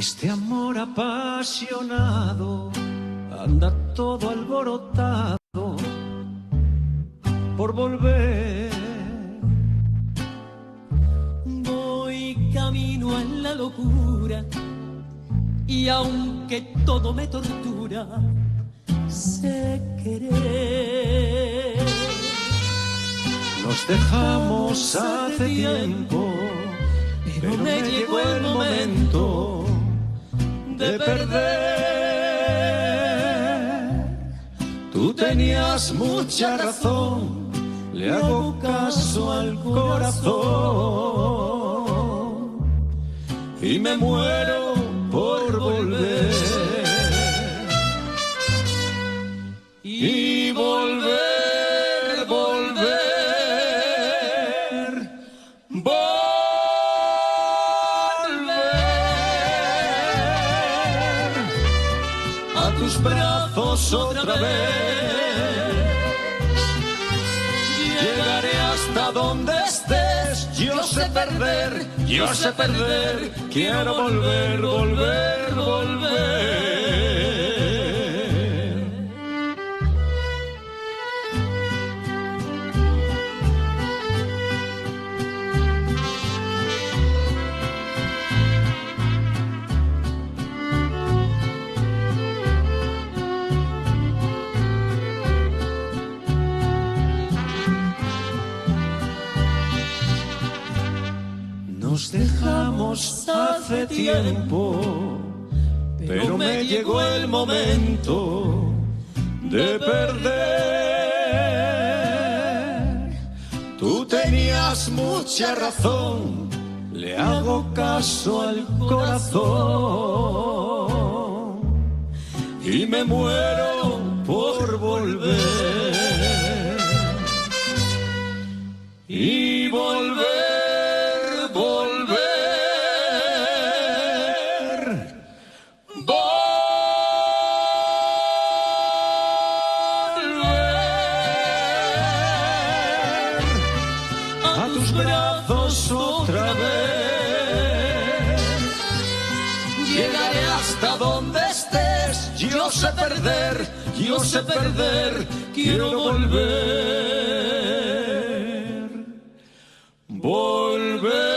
Este amor apasionado anda todo alborotado por volver. Voy camino a la locura y aunque todo me tortura, sé querer. Nos dejamos hace tiempo, pero me llegó el momento de perder. Tú tenías mucha razón, le hago caso al corazón y me muero por volver. Y volver, volver, volver a tus brazos otra vez. Llegaré hasta donde estés. Yo sé perder, quiero volver, volver, volver. Nos dejamos hace tiempo, pero me llegó el momento de perder. Tú tenías mucha razón, le hago caso al corazón y me muero por volver. Y volver. A tus brazos otra vez. Llegaré hasta donde estés. Yo sé perder, quiero volver. Volver.